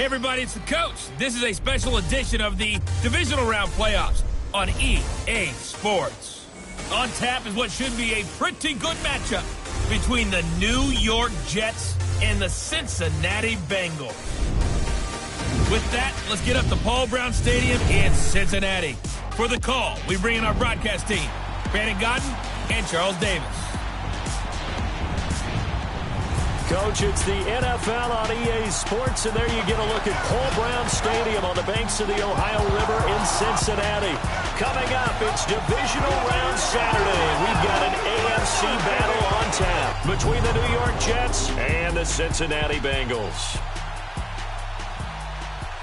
Hey everybody, it's the coach. This is a special edition of the Divisional Round Playoffs on EA Sports. On tap is what should be a pretty good matchup between the New York Jets and the Cincinnati Bengals. With that, let's get up to Paul Brown Stadium in Cincinnati. For the call, we bring in our broadcast team, Brandon Godden and Charles Davis. Coach, it's the NFL on EA Sports, and there you get a look at Paul Brown Stadium on the banks of the Ohio River in Cincinnati. Coming up, it's Divisional Round Saturday. We've got an AFC battle on tap between the New York Jets and the Cincinnati Bengals.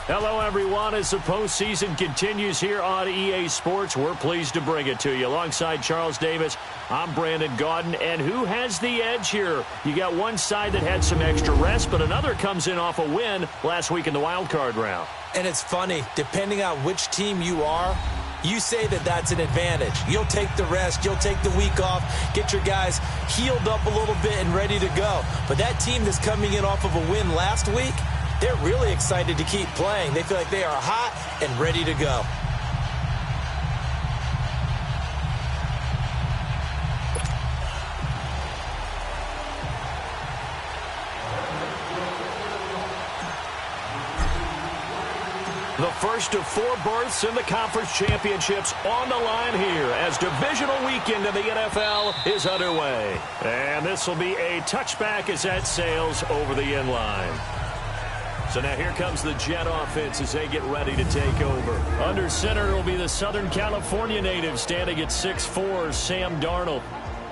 Hello, everyone. As the postseason continues here on EA Sports, we're pleased to bring it to you. Alongside Charles Davis, I'm Brandon Gaudin. And who has the edge here? You got one side that had some extra rest, but another comes in off a win last week in the wild card round. And it's funny, depending on which team you are, you say that that's an advantage. You'll take the rest, you'll take the week off, get your guys healed up a little bit and ready to go. But that team that's coming in off of a win last week, they're really excited to keep playing. They feel like they are hot and ready to go. The first of 4 berths in the conference championships on the line here as divisional weekend in the NFL is underway. And this will be a touchback as that sails over the end line. So now here comes the Jet offense as they get ready to take over. Under center will be the Southern California native standing at 6'4", Sam Darnold.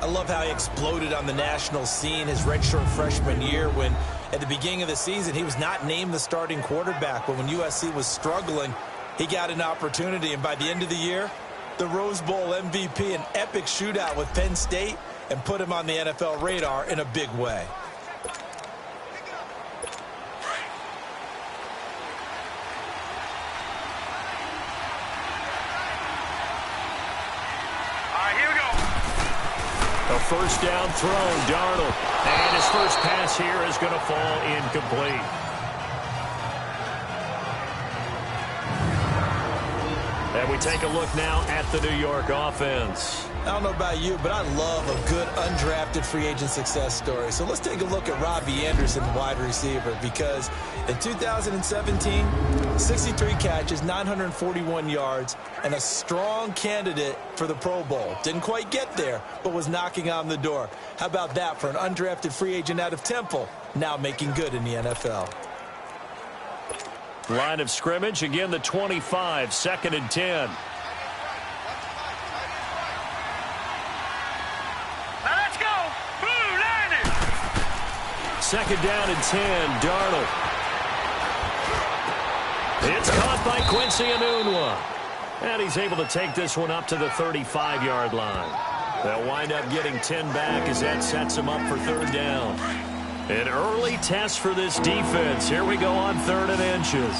I love how he exploded on the national scene his redshirt freshman year when at the beginning of the season he was not named the starting quarterback, but when USC was struggling, he got an opportunity, and by the end of the year, the Rose Bowl MVP, an epic shootout with Penn State, and put him on the NFL radar in a big way. A first down throw, Darnold. And his first pass here is going to fall incomplete. And we take a look now at the New York offense. I don't know about you, but I love a good undrafted free agent success story. So let's take a look at Robbie Anderson, wide receiver, because in 2017, 63 catches, 941 yards, and a strong candidate for the Pro Bowl. Didn't quite get there, but was knocking on the door. How about that for an undrafted free agent out of Temple, now making good in the NFL? Line of scrimmage, again the 25, 2nd and 10. Let's go! Blue landed! 2nd down and 10, Darnold. It's caught by Quincy Enunwa. And he's able to take this one up to the 35-yard line. They'll wind up getting 10 back as that sets him up for 3rd down. An early test for this defense. Here we go on 3rd and inches.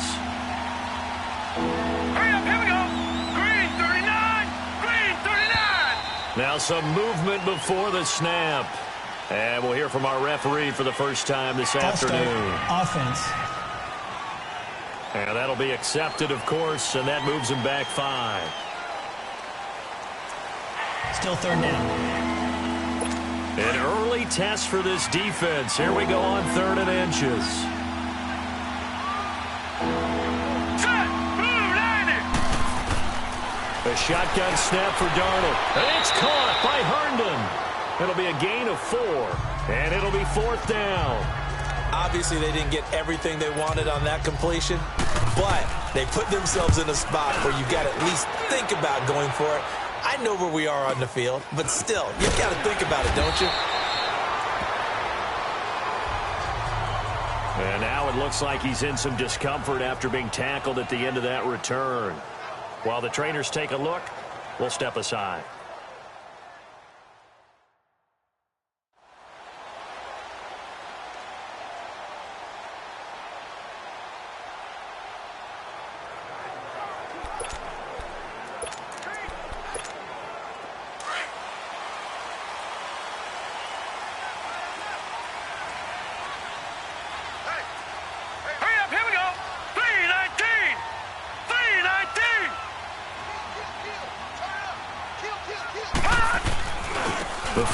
Hurry up, here we go! Green 39! Green 39! Now some movement before the snap. And we'll hear from our referee for the first time this afternoon. Offense. And that'll be accepted, of course, and that moves him back 5. Still 3rd down. An early test for this defense. Here we go on 3rd and inches. Set! Blue landed! A shotgun snap for Darnold. And it's caught by Herndon. It'll be a gain of 4, and it'll be 4th down. Obviously, they didn't get everything they wanted on that completion, but they put themselves in a spot where you've got to at least think about going for it. I know where we are on the field, but still, you've got to think about it, don't you? And now it looks like he's in some discomfort after being tackled at the end of that return. While the trainers take a look, we'll step aside.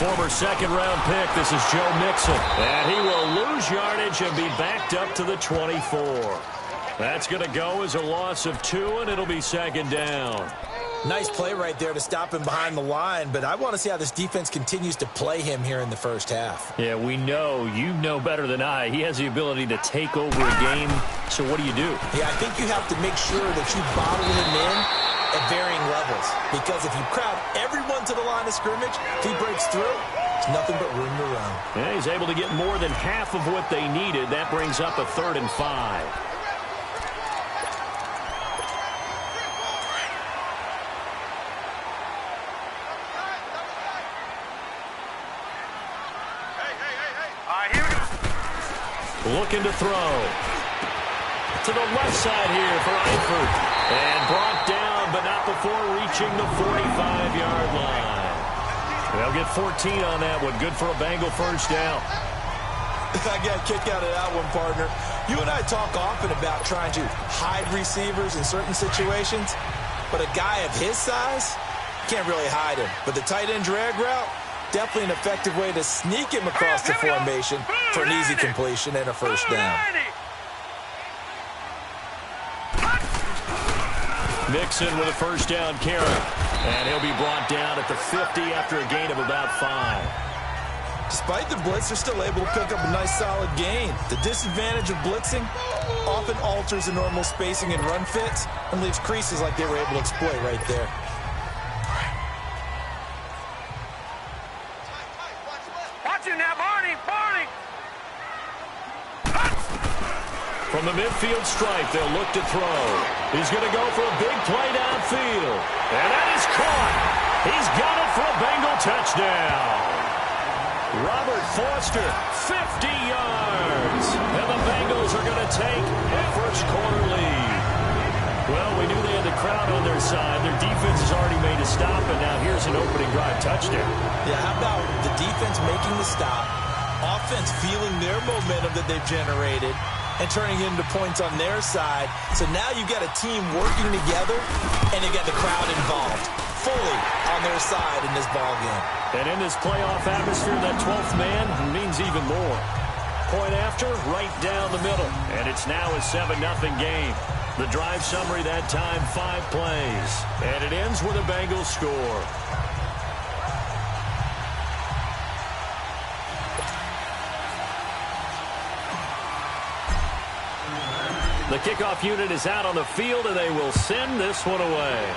former second-round pick. This is Joe Mixon. And he will lose yardage and be backed up to the 24. That's going to go as a loss of 2, and it'll be second down. Nice play right there to stop him behind the line, but I want to see how this defense continues to play him here in the first half. Yeah, we know. You know better than I. He has the ability to take over a game, so what do you do? Yeah, I think you have to make sure that you bottle him in at varying levels, because if you crowd everyone to the line of scrimmage, if he breaks through, there's nothing but room to run. Yeah, he's able to get more than half of what they needed. That brings up a 3rd and 5. Looking to throw. To the left side here for Eifert. And brought down, but not before reaching the 45-yard line. They'll get 14 on that one. Good for a Bengal first down. I got a kick out of that one, partner. You and I talk often about trying to hide receivers in certain situations, but a guy of his size, can't really hide him. But the tight end drag route, definitely an effective way to sneak him across the formation for an easy completion and a first down. Mixon with a first down carry. And he'll be brought down at the 50 after a gain of about 5. Despite the blitz, they're still able to pick up a nice solid gain. The disadvantage of blitzing often alters the normal spacing and run fits and leaves creases like they were able to exploit right there. From the midfield stripe, they'll look to throw. He's going to go for a big play downfield. And that is caught. He's got it for a Bengal touchdown. Robert Foster, 50 yards. And the Bengals are going to take a first-quarter lead. Well, we knew they had the crowd on their side. Their defense has already made a stop, and now here's an opening drive touchdown. Yeah, how about the defense making the stop, offense feeling their momentum that they've generated, and turning it into points on their side. So now you've got a team working together, and you got the crowd involved, fully on their side in this ball game. And in this playoff atmosphere, that 12th man means even more. Point after, right down the middle. And it's now a 7-0 game. The drive summary that time, 5 plays. And it ends with a Bengals score. The kickoff unit is out on the field, and they will send this one away.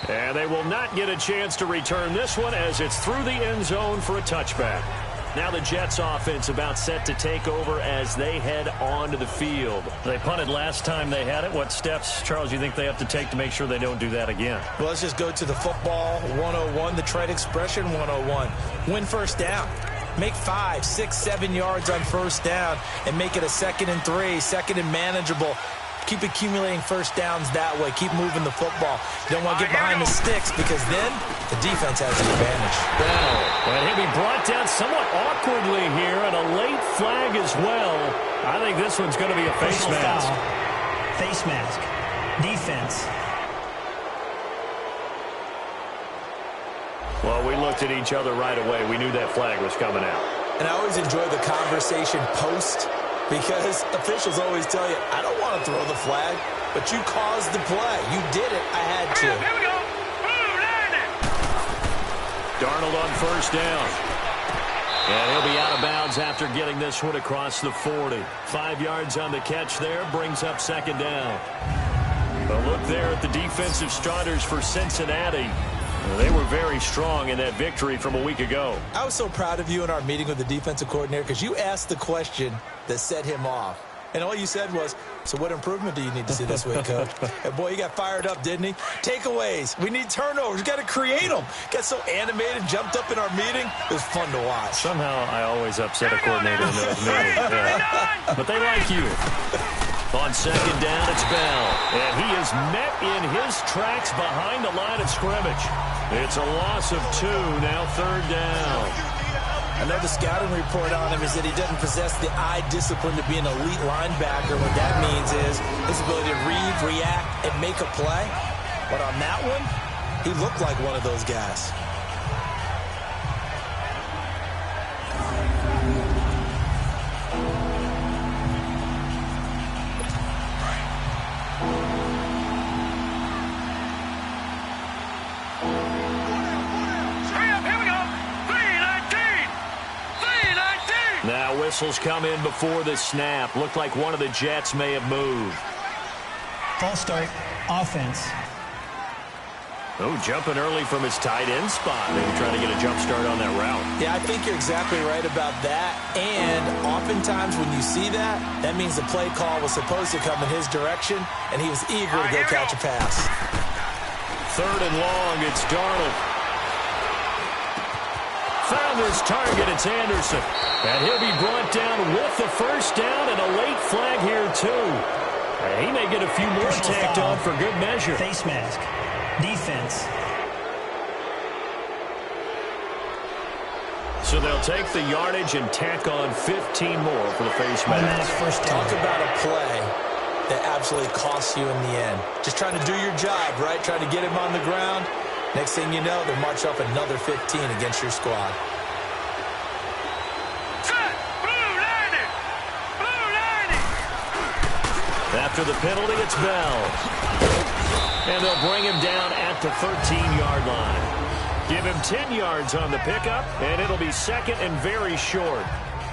And they will not get a chance to return this one as it's through the end zone for a touchback. Now the Jets offense about set to take over as they head onto the field. They punted last time they had it. What steps, Charles, you think they have to take to make sure they don't do that again? Well, let's just go to the football 101, the trade expression 101. Win first down. Make 5, 6, 7 yards on first down and make it a 2nd and 3, 2nd and manageable. Keep accumulating first downs that way. Keep moving the football. You don't want to get behind the sticks because then the defense has the advantage. And he'll be brought down somewhat awkwardly here, and a late flag as well. I think this one's going to be a face mask. Face mask. Defense. Well, we looked at each other right away. We knew that flag was coming out. And I always enjoy the conversation post because officials always tell you, I don't want to throw the flag, but you caused the play. You did it. I had to. Here we go. Darnold on first down. And he'll be out of bounds after getting this one across the 40. 5 yards on the catch there, brings up 2nd down. A look there at the defensive starters for Cincinnati. They were very strong in that victory from a week ago. I was so proud of you in our meeting with the defensive coordinator because you asked the question that set him off. And all you said was, so what improvement do you need to see this week, Coach? And boy, he got fired up, didn't he? Takeaways. We need turnovers. We got to create them. Got so animated, jumped up in our meeting. It was fun to watch. Somehow I always upset a coordinator in those meetings. Yeah. But they like you. On 2nd down, it's Bell. And he is met in his tracks behind the line of scrimmage. It's a loss of 2, now 3rd down. I know the scouting report on him is that he doesn't possess the eye discipline to be an elite linebacker. What that means is his ability to read, react, and make a play. But on that one, He looked like one of those guys. Now whistles come in before the snap. Looked like one of the Jets may have moved. False start, offense. Oh, jumping early from his tight end spot. Maybe trying to get a jump start on that route. Yeah, I think you're exactly right about that. And oftentimes when you see that, that means the play call was supposed to come in his direction, and he was eager to go catch a pass. 3rd and long, it's Darnold. Found his target, it's Anderson. And he'll be brought down with the first down and a late flag here, too. And he may get a few more tacked on for good measure. Face mask. Defense. So they'll take the yardage and tack on 15 more for the face mask. First down. Talk about a play that absolutely costs you in the end. Just trying to do your job, right? Trying to get him on the ground. Next thing you know, they'll march off another 15 against your squad. After the penalty, it's Bell. And they'll bring him down at the 13-yard line. Give him 10 yards on the pickup, and it'll be 2nd and very short.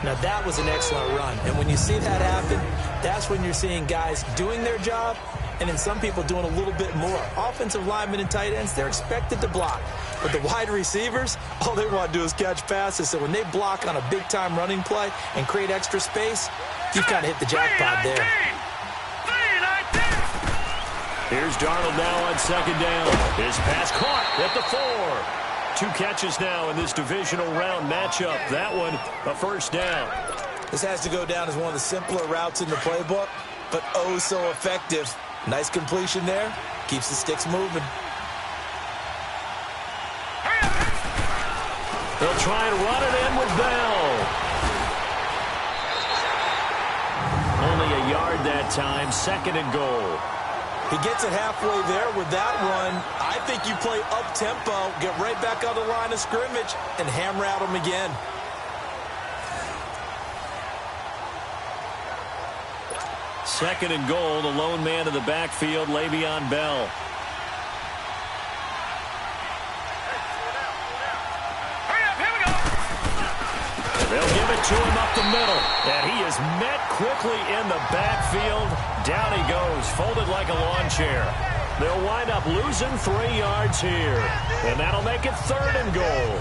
Now, that was an excellent run. And when you see that happen, that's when you're seeing guys doing their job and then some people doing a little bit more. Offensive linemen and tight ends, they're expected to block. But the wide receivers, all they want to do is catch passes. So when they block on a big-time running play and create extra space, you've kind of hit the jackpot there. Here's Darnold now on 2nd down. His pass caught at the 4. 2 catches now in this divisional round matchup. That one, a first down. This has to go down as one of the simpler routes in the playbook, but oh so effective. Nice completion there. Keeps the sticks moving. They'll try and run it in with Bell. Only a yard that time. 2nd and goal. He gets it halfway there with that one. I think you play up-tempo, get right back on the line of scrimmage, and hammer at him again. Second and goal, the lone man in the backfield, Le'Veon Bell. They'll give it to him up the middle. And he is met quickly in the backfield. Down he goes, folded like a lawn chair. They'll wind up losing 3 yards here. And that'll make it 3rd and goal.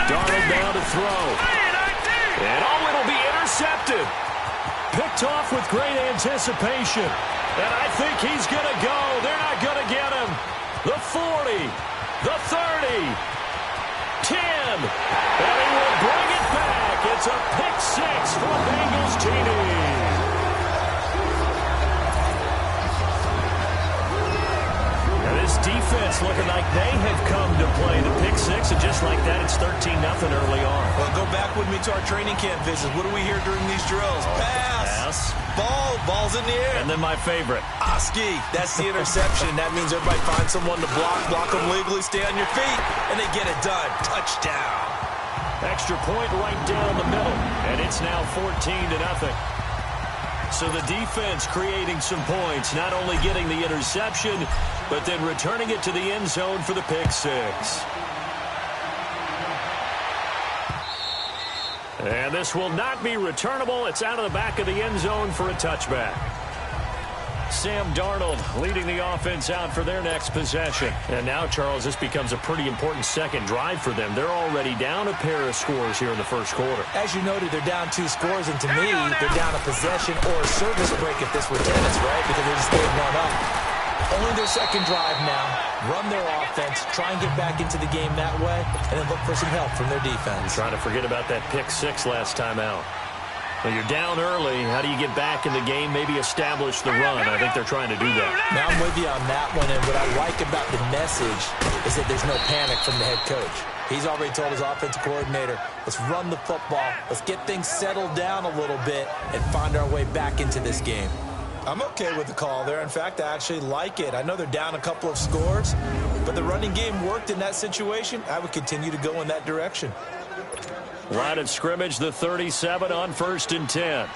Darnold down to throw. And oh, it'll be intercepted. Picked off with great anticipation. And I think he's going to go. They're not going to get him. The 40, the 30, 10. And he will bring it back. It's a pick 6 for Bengals TD. This defense looking like they have come to play the pick 6, and just like that, it's 13-0 early on. Well, go back with me to our training camp visits. What do we hear during these drills? Pass. Ball's in the air. And then my favorite. Oski. That's the interception. That means everybody finds someone to block them legally, stay on your feet, and they get it done. Touchdown. Extra point right down the middle, and it's now 14-0. So the defense creating some points, not only getting the interception, but then returning it to the end zone for the pick 6. And this will not be returnable. It's out of the back of the end zone for a touchback. Sam Darnold leading the offense out for their next possession. And now, Charles, this becomes a pretty important second drive for them. They're already down a pair of scores here in the first quarter. As you noted, they're down 2 scores, and to me, they're down a possession or a service break if this were tennis, right? Because they just gave one up. Only their second drive now. Run their offense, try and get back into the game that way, and then look for some help from their defense. Trying to forget about that pick 6 last time out. Well, you're down early. How do you get back in the game, maybe establish the run? I think they're trying to do that. Now I'm with you on that one, and what I like about the message is that there's no panic from the head coach. He's already told his offensive coordinator, let's run the football, let's get things settled down a little bit, and find our way back into this game. I'm okay with the call there. In fact, I actually like it. I know they're down a couple of scores, but the running game worked in that situation. I would continue to go in that direction. Line of scrimmage, the 37 on 1st and 10.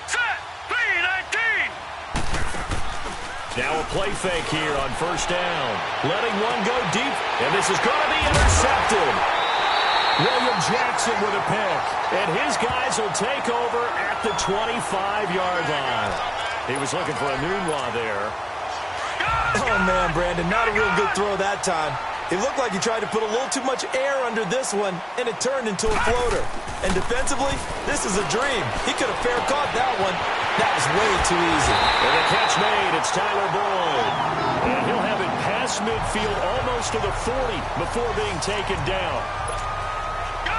Set. 3-19. Now a play fake here on 1st down. Letting one go deep, and this is going to be intercepted. William Jackson with a pick, and his guys will take over at the 25-yard line. He was looking for a Nunwa there. Oh, man, Brandon, not a real good throw that time. It looked like he tried to put a little too much air under this one, and it turned into a floater. And defensively, this is a dream. He could have fair caught that one. That was way too easy. And the catch made, it's Tyler Boyd. And he'll have it past midfield almost to the 40 before being taken down.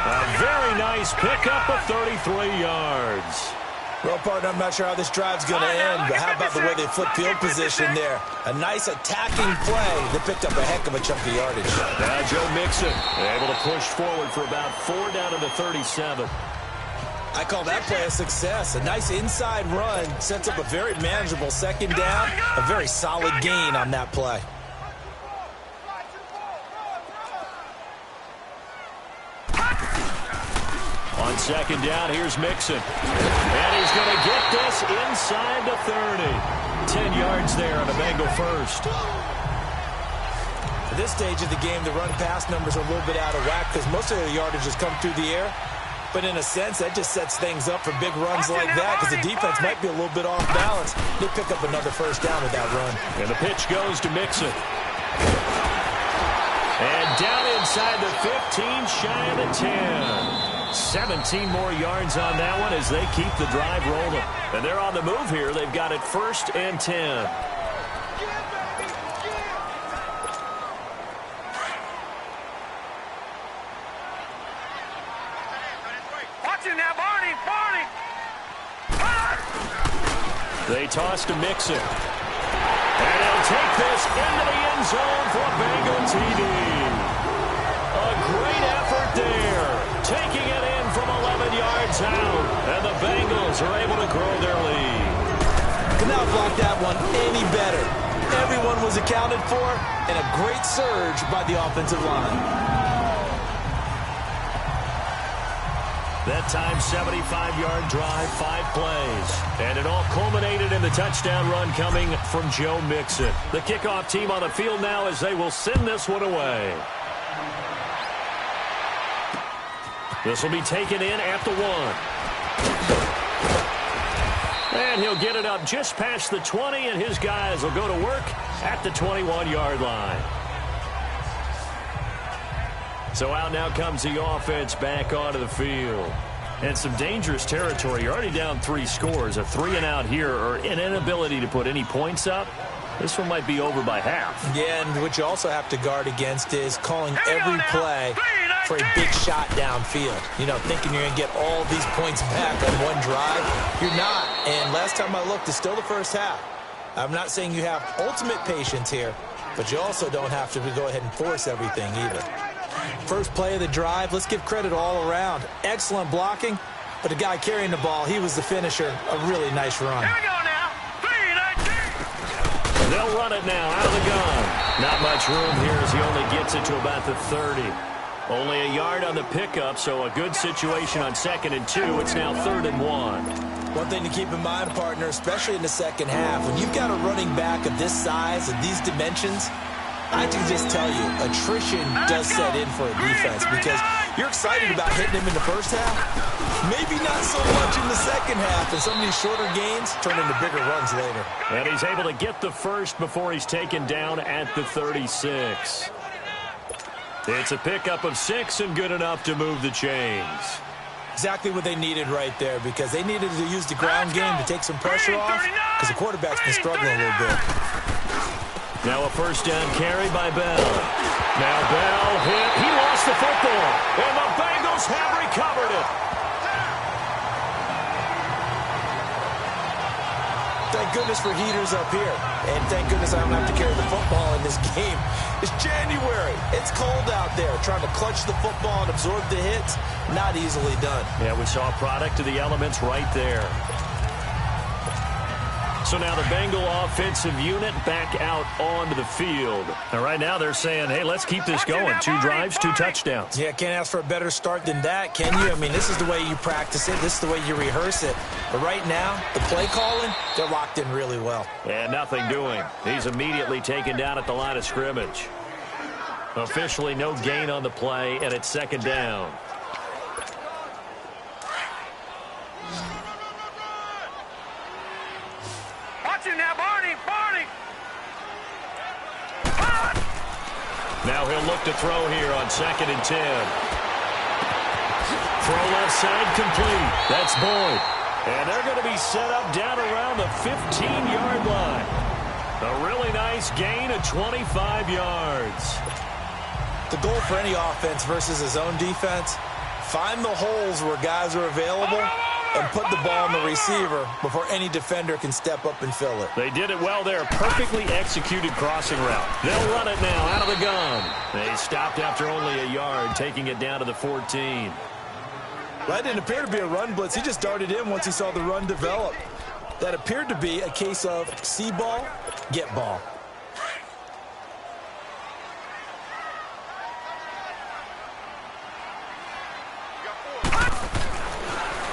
A very nice pickup of 33 yards. Well, partner, I'm not sure how this drive's going to end, but how about the way they flip field position there? A nice attacking play that picked up a heck of a chunk of yardage. Now Joe Mixon able to push forward for about 4 down to the 37. I call that play a success. A nice inside run sets up a very manageable 2nd down. A very solid gain on that play. On 2nd down, here's Mixon. And he's going to get this inside the 30. 10 yards there on a Bengal first. At this stage of the game, the run-pass numbers are a little bit out of whack because most of the yardage has come through the air. But in a sense, that just sets things up for big runs like that because the defense might be a little bit off balance. They pick up another 1st down with that run. And the pitch goes to Mixon. And down inside the 15, shy of the 10. 17 more yards on that one as they keep the drive rolling. And they're on the move here. They've got it 1st and 10. Watch it now, Barney. Barney. They toss to Mixon. And he'll take this into the end zone for a Bengal TD. A great effort there. Taking it in from 11 yards out. And the Bengals are able to grow their lead. Could not block that one any better. Everyone was accounted for, and a great surge by the offensive line. That time, 75-yard drive, 5 plays. And it all culminated in the touchdown run coming from Joe Mixon. The kickoff team on the field now as they will send this one away. This will be taken in at the 1. And he'll get it up just past the 20, and his guys will go to work at the 21-yard line. So out now comes the offense back onto the field. And some dangerous territory. You're already down 3 scores. A 3-and-out here or an inability to put any points up. This one might be over by half. Yeah, and what you also have to guard against is calling every play for a big shot downfield. You know, thinking you're going to get all these points back on one drive. You're not. And last time I looked, it's still the first half. I'm not saying you have ultimate patience here, but you also don't have to go ahead and force everything either. First play of the drive, let's give credit all around. Excellent blocking, but the guy carrying the ball, he was the finisher. A really nice run. Here we go now. 3-19. They'll run it now out of the gun. Not much room here as he only gets it to about the 30. Only a yard on the pickup, so a good situation on 2nd and 2. It's now 3rd and 1. One thing to keep in mind, partner, especially in the second half, when you've got a running back of this size and these dimensions, I can just tell you, attrition does set in for a defense because you're excited about hitting him in the first half. Maybe not so much in the second half, and some of these shorter gains turn into bigger runs later. And he's able to get the first before he's taken down at the 36. It's a pickup of 6 and good enough to move the chains. Exactly what they needed right there because they needed to use the ground game to take some pressure off because the quarterback's been struggling a little bit. Now a 1st down carry by Bell. Now Bell hit. He lost the football. And the Bengals Bengals have recovered it. Thank goodness for heaters up here. And thank goodness I don't have to carry the football in this game. It's January. It's cold out there. Trying to clutch the football and absorb the hits, not easily done. Yeah, we saw a product of the elements right there. So now the Bengal offensive unit back out onto the field. And right now they're saying, hey, let's keep this going. 2 drives, 2 touchdowns. Yeah, can't ask for a better start than that, can you? I mean, this is the way you practice it. This is the way you rehearse it. But right now, the play calling, they're locked in really well. And nothing doing. He's immediately taken down at the line of scrimmage. Officially no gain on the play, and it's 2nd down. Now, Barney! Now he'll look to throw here on 2nd and 10. Throw left side complete. That's Boyd. And they're going to be set up down around the 15-yard line. A really nice gain of 25 yards. The goal for any offense versus his own defense, find the holes where guys are available and put the ball on the receiver before any defender can step up and fill it. They did it well there. Perfectly executed crossing route. They'll run it now out of the gun. They stopped after only a yard, taking it down to the 14. That didn't appear to be a run blitz. He just darted in once he saw the run develop. That appeared to be a case of see ball, get ball.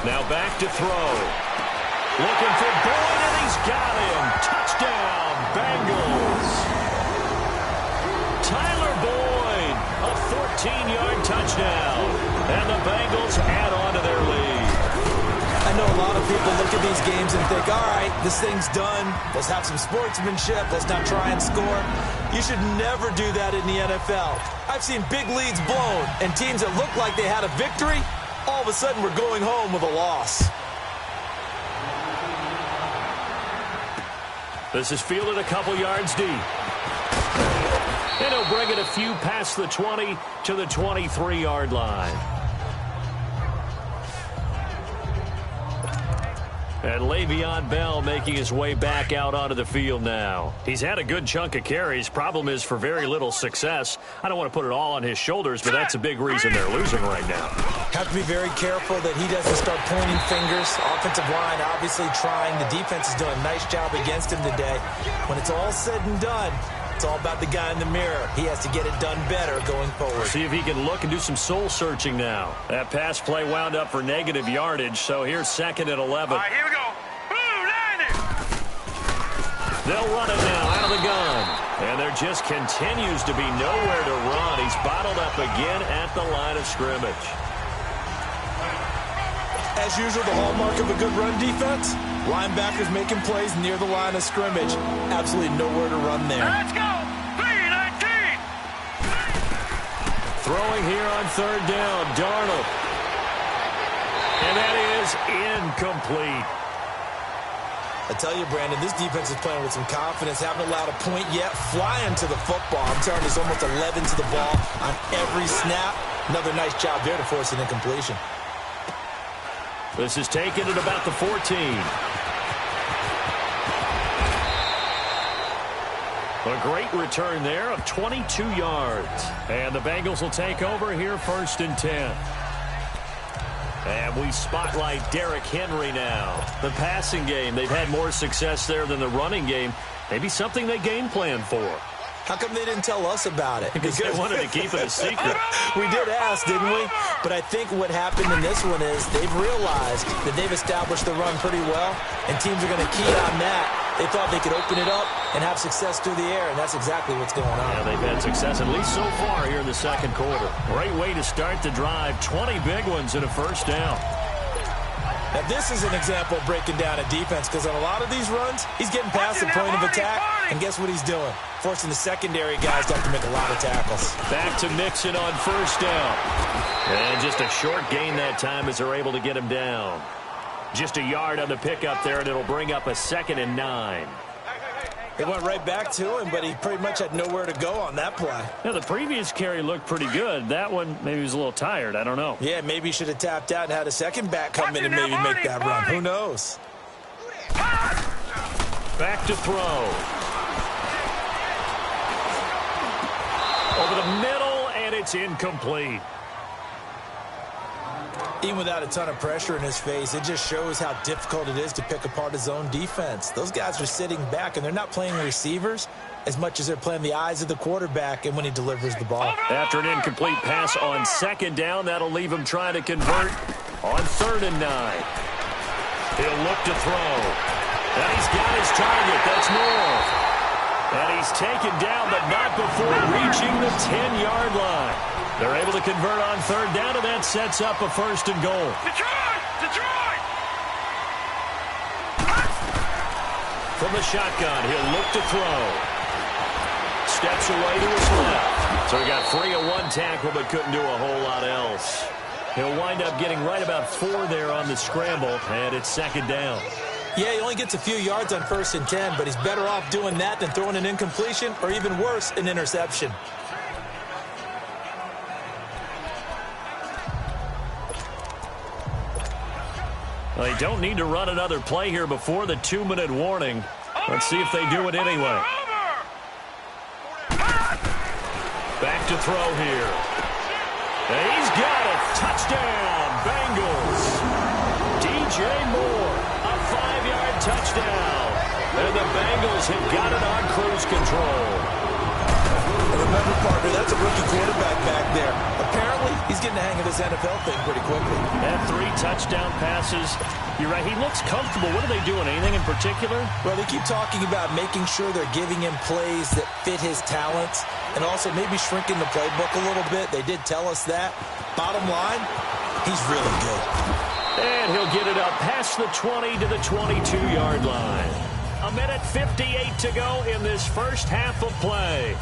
Now back to throw. Looking for Boyd, and he's got him. Touchdown, Bengals. Tyler Boyd, a 14-yard touchdown. And the Bengals add on to their lead. I know a lot of people look at these games and think, all right, this thing's done. Let's have some sportsmanship. Let's not try and score. You should never do that in the NFL. I've seen big leads blown, and teams that looked like they had a victory, all of a sudden we're going home with a loss. This is fielded a couple yards deep. And he'll bring it a few past the 20 to the 23-yard line. And Le'Veon Bell making his way back out onto the field now. He's had a good chunk of carries. Problem is for very little success. I don't want to put it all on his shoulders, but that's a big reason they're losing right now. Have to be very careful that he doesn't start pointing fingers. Offensive line obviously trying. The defense is doing a nice job against him today. When it's all said and done, it's all about the guy in the mirror. He has to get it done better going forward. See if he can look and do some soul searching now. That pass play wound up for negative yardage, so here's 2nd and 11. All right, here we go. Blue, 90. They'll run it now out of the gun. And there just continues to be nowhere to run. He's bottled up again at the line of scrimmage. As usual, the hallmark of a good run defense, linebackers making plays near the line of scrimmage. Absolutely nowhere to run there. Let's go. 3-19. Throwing here on 3rd down, Darnold. And that is incomplete. I tell you, Brandon, this defense is playing with some confidence. Haven't allowed a point yet. Flying to the football. I'm telling you, there's almost 11 to the ball on every snap. Another nice job there to force an incompletion. This is taken at about the 14. A great return there of 22 yards. And the Bengals will take over here 1st and 10. And we spotlight Derrick Henry now. The passing game, they've had more success there than the running game. Maybe something they game plan for. How come they didn't tell us about it? Because they wanted to keep it a secret. We did ask, didn't we? But I think what happened in this one is they've realized that they've established the run pretty well, and teams are going to key on that. They thought they could open it up and have success through the air, and that's exactly what's going on. Yeah, they've had success, at least so far here in the 2nd quarter. Great way to start the drive. 20 big ones and a 1st down. Now, this is an example of breaking down a defense, because on a lot of these runs, he's getting past the point of attack, and guess what he's doing? Forcing the secondary guys to have to make a lot of tackles. Back to Mixon on 1st down. And just a short gain that time as they're able to get him down. Just a yard on the pickup there, and it'll bring up a 2nd and 9. It went right back to him, but he pretty much had nowhere to go on that play. Yeah, the previous carry looked pretty good. That one, maybe he was a little tired. I don't know. Yeah, maybe he should have tapped out and had a second back come in and maybe make that run. Who knows? Back to throw. Over the middle, and it's incomplete. Even without a ton of pressure in his face, it just shows how difficult it is to pick apart his own defense. Those guys are sitting back, and they're not playing receivers as much as they're playing the eyes of the quarterback and when he delivers the ball. After an incomplete pass on second down, that'll leave him trying to convert on 3rd and 9. He'll look to throw. And he's got his target. That's North. And he's taken down, but not before reaching the 10-yard line. They're able to convert on 3rd down, and that sets up a 1st and goal. Detroit! Detroit! From the shotgun, he'll look to throw. Steps away to his left. So he got free of one tackle, but couldn't do a whole lot else. He'll wind up getting right about 4 there on the scramble, and it's 2nd down. Yeah, he only gets a few yards on 1st and 10, but he's better off doing that than throwing an incompletion or even worse, an interception. Well, they don't need to run another play here before the 2-minute warning. Let's see if they do it anyway. Back to throw here. And he's got it. Touchdown, Bengals. DJ Moore, a 5-yard touchdown. And the Bengals have got it on cruise control. Remember, partner, that's a rookie quarterback back there. Apparently, he's getting the hang of this NFL thing pretty quickly. And 3 touchdown passes. You're right, he looks comfortable. What are they doing? Anything in particular? Well, they keep talking about making sure they're giving him plays that fit his talents and also maybe shrinking the playbook a little bit. They did tell us that. Bottom line, he's really good. And he'll get it up past the 20 to the 22-yard line. 1:58 to go in this first half of play.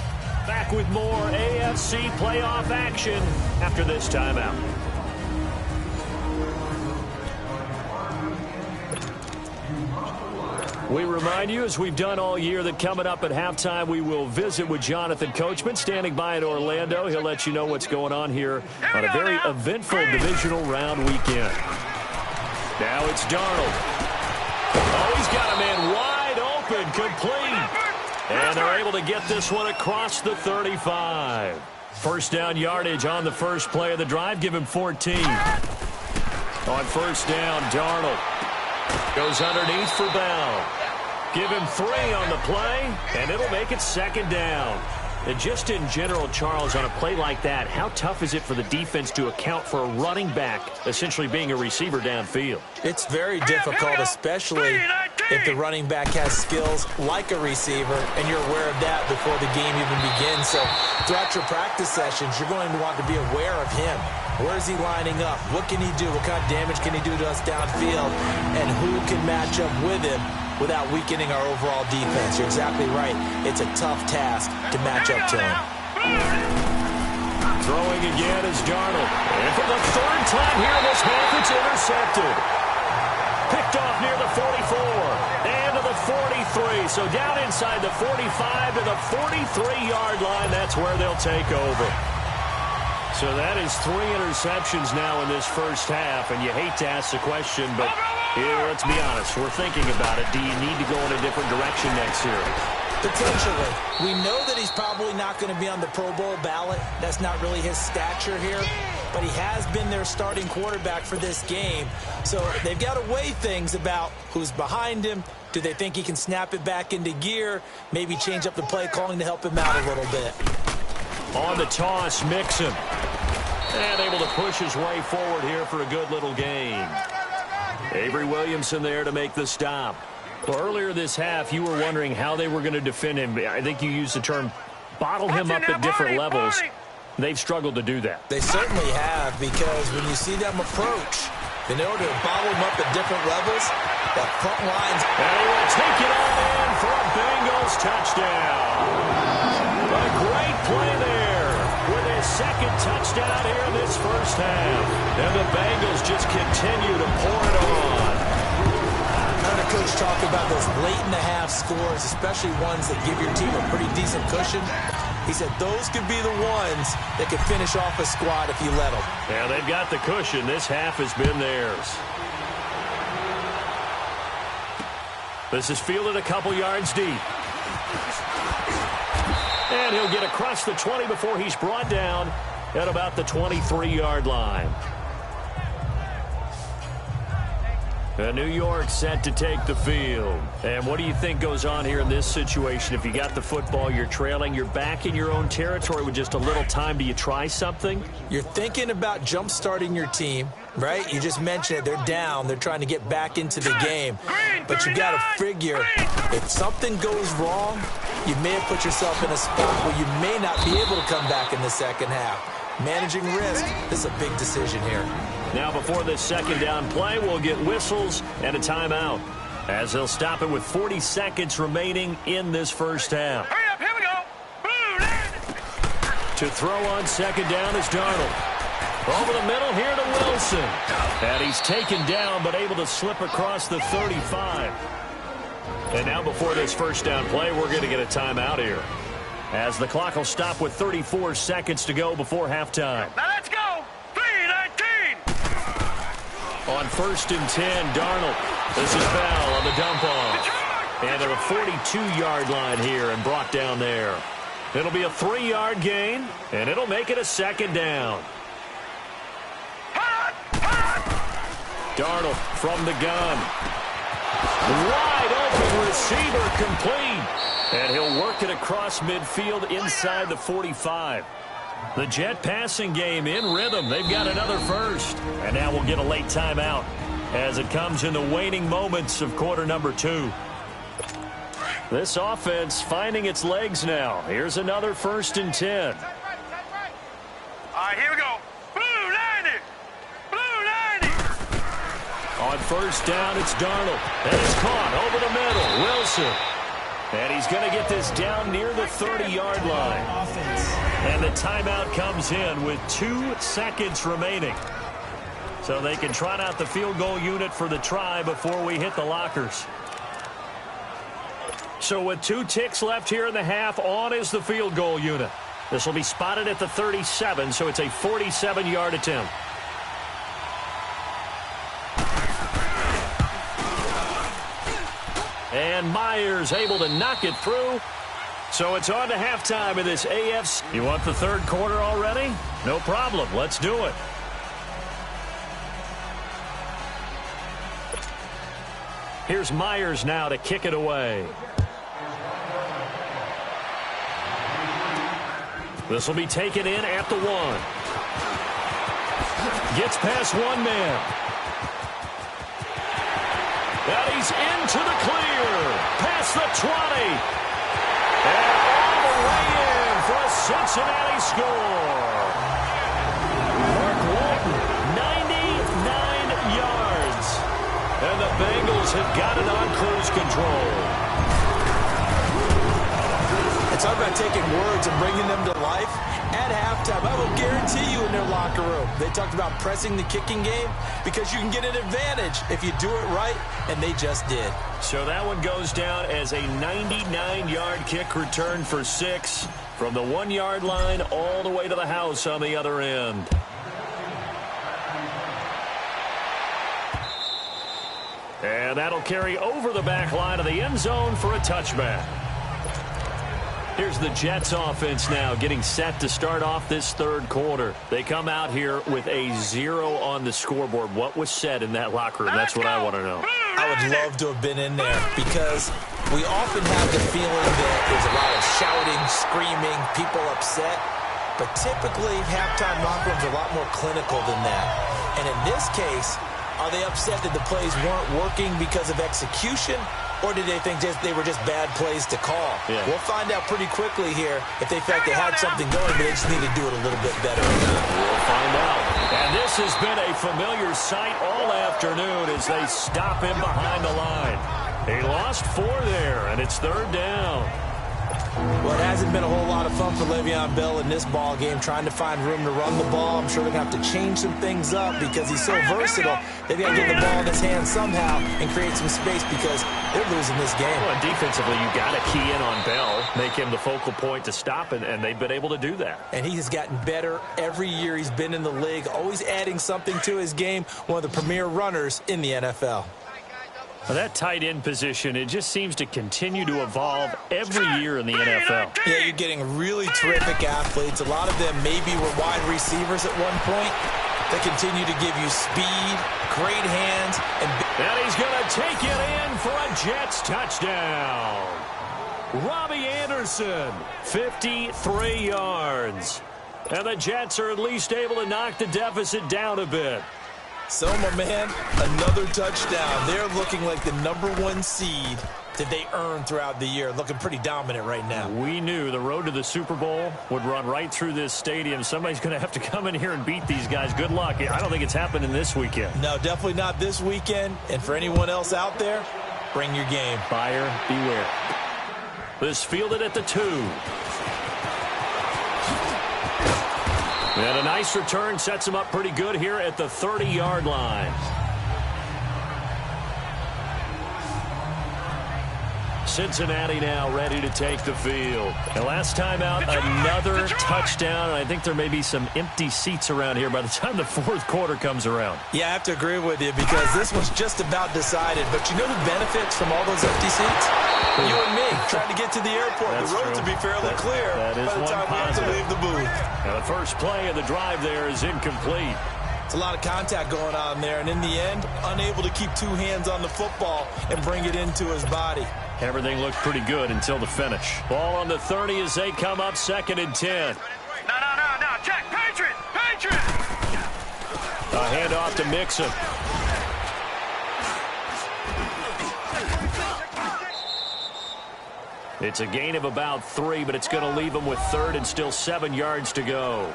Back with more AFC playoff action after this timeout. We remind you, as we've done all year, that coming up at halftime, we will visit with Jonathan Coachman, standing by in Orlando. He'll let you know what's going on here on a very eventful divisional round weekend. Now it's Darnold. Oh, he's got a man wide open, complete. And they're able to get this one across the 35. First down yardage on the first play of the drive. Give him 14. On first down, Darnold goes underneath for Bell. Give him 3 on the play, and it'll make it 2nd down. And just in general, Charles, on a play like that, how tough is it for the defense to account for a running back essentially being a receiver downfield? It's very difficult, especially if the running back has skills like a receiver, and you're aware of that before the game even begins. So throughout your practice sessions, you're going to want to be aware of him. Where is he lining up? What can he do? What kind of damage can he do to us downfield? And who can match up with him without weakening our overall defense? You're exactly right. It's a tough task to match up to him. Throwing again is Darnold. And for the 3rd time here in this half, it's intercepted. Picked off near the 44 and to the 43. So down inside the 45 to the 43-yard line. That's where they'll take over. So that is 3 interceptions now in this first half. And you hate to ask the question, but here, let's be honest. We're thinking about it. Do you need to go in a different direction next year? Potentially. We know that he's probably not going to be on the Pro Bowl ballot. That's not really his stature here. But he has been their starting quarterback for this game. So they've got to weigh things about who's behind him. Do they think he can snap it back into gear? Maybe change up the play calling to help him out a little bit. On the toss, Mixon. And able to push his way forward here for a good little gain. Avery Williamson there to make the stop. Well, earlier this half, you were wondering how they were going to defend him. I think you used the term bottle him up at different levels. They've struggled to do that. They certainly have, because when you see them approach, in order to bottle them up at different levels, that front line's... And he will take it all in for a Bengals touchdown. What a great play there with his 2nd touchdown here in this first half. And the Bengals just continue to pour it on. Coach talked about those late in the half tough scores, especially ones that give your team a pretty decent cushion, he said those could be the ones that could finish off a squad if you let them. Yeah, they've got the cushion. This half has been theirs. This is fielded a couple yards deep. And he'll get across the 20 before he's brought down at about the 23-yard line. And New York set to take the field. And what do you think goes on here in this situation? If you got the football, you're trailing, you're back in your own territory with just a little time. Do you try something? You're thinking about jump-starting your team, right? You just mentioned it. They're down. They're trying to get back into the game. But you got to figure, if something goes wrong, you may have put yourself in a spot where you may not be able to come back in the second half. Managing risk, this is a big decision here. Now before this second down play, we'll get whistles and a timeout as they'll stop it with 40 seconds remaining in this first half. Hurry up, here we go. Boom, To throw on second down is Darnold. Over the middle here to Wilson. And he's taken down but able to slip across the 35. And now before this first down play, we're going to get a timeout here, as the clock will stop with 34 seconds to go before halftime. now let's go. 3:19. On 1st and 10, Darnold. This is Bell on the dump off. And at a 42-yard line here and brought down there. It'll be a 3-yard gain, and it'll make it a second down. Darnold from the gun. Wide open receiver complete. And he'll work it across midfield inside the 45. The Jet passing game in rhythm. They've got another first. And now we'll get a late timeout as it comes in the waning moments of quarter number 2. This offense finding its legs now. Here's another 1st and 10. All right, here we go. Blue 90. Blue 90. On 1st down, it's Darnold. And it's caught over the middle. Wilson. And he's going to get this down near the 30-yard line. Offense. And the timeout comes in with 2 seconds remaining. So they can trot out the field goal unit for the try before we hit the lockers. So with 2 ticks left here in the half, on is the field goal unit. This will be spotted at the 37, so it's a 47-yard attempt. And Myers able to knock it through. So it's on to halftime in this AFC. You want the third quarter already? No problem. Let's do it. Here's Myers now to kick it away. This will be taken in at the 1. Gets past one man. And he's into the clear. Past the 20. And all the way in for a Cincinnati score. Mark Walton, 99 yards. And the Bengals have got it on cruise control. It's all about taking words and bringing them to life. At halftime, I will guarantee you in their locker room, they talked about pressing the kicking game because you can get an advantage if you do it right, and they just did. So that one goes down as a 99-yard kick return for 6 from the 1-yard line all the way to the house on the other end. And that'll carry over the back line of the end zone for a touchback. Here's the Jets offense now getting set to start off this third quarter. They come out here with a 0 on the scoreboard. What was said in that locker room? That's what I want to know. I would love to have been in there because we often have the feeling that there's a lot of shouting, screaming, people upset. But typically, halftime locker rooms are a lot more clinical than that. And in this case, are they upset that the plays weren't working because of execution? Or did they think they were just bad plays to call? Yeah. We'll find out pretty quickly here if they felt they had something going, but they just need to do it a little bit better. We'll find out. And this has been a familiar sight all afternoon as they stop him behind the line. He lost 4 there, and it's 3rd down. Well, it hasn't been a whole lot of fun for Le'Veon Bell in this ball game, trying to find room to run the ball. I'm sure they're going to have to change some things up because he's so versatile. They've got to get the ball in his hands somehow and create some space because they're losing this game. Well, defensively, you got to key in on Bell, make him the focal point to stop, and they've been able to do that. And he has gotten better every year he's been in the league, always adding something to his game, one of the premier runners in the NFL. Well, that tight end position, it just seems to continue to evolve every year in the NFL. Yeah, you're getting really terrific athletes. A lot of them maybe were wide receivers at one point. They continue to give you speed, great hands. And he's going to take it in for a Jets touchdown. Robbie Anderson, 53 yards. And the Jets are at least able to knock the deficit down a bit. So, my man, another touchdown. They're looking like the #1 seed that they earned throughout the year. Looking pretty dominant right now. We knew the road to the Super Bowl would run right through this stadium. Somebody's going to have to come in here and beat these guys. Good luck. I don't think it's happening this weekend. No, definitely not this weekend. And for anyone else out there, bring your game. Buyer beware. This fielded at the 2. And a nice return sets him up pretty good here at the 30-yard line. Cincinnati now ready to take the field. And last time out, another touchdown. And I think there may be some empty seats around here by the time the fourth quarter comes around. Yeah, I have to agree with you because this was just about decided. But you know who benefits from all those empty seats? You and me, trying to get to the airport. That's the roads will be fairly clear that is by the time we have to leave the booth. Now the first play of the drive there is incomplete. It's a lot of contact going on there, and in the end, unable to keep two hands on the football and bring it into his body. Everything looked pretty good until the finish. Ball on the 30 as they come up 2nd and 10. No, check, Patriot! A handoff to Mixon. It's a gain of about 3, but it's going to leave them with 3rd and still 7 yards to go.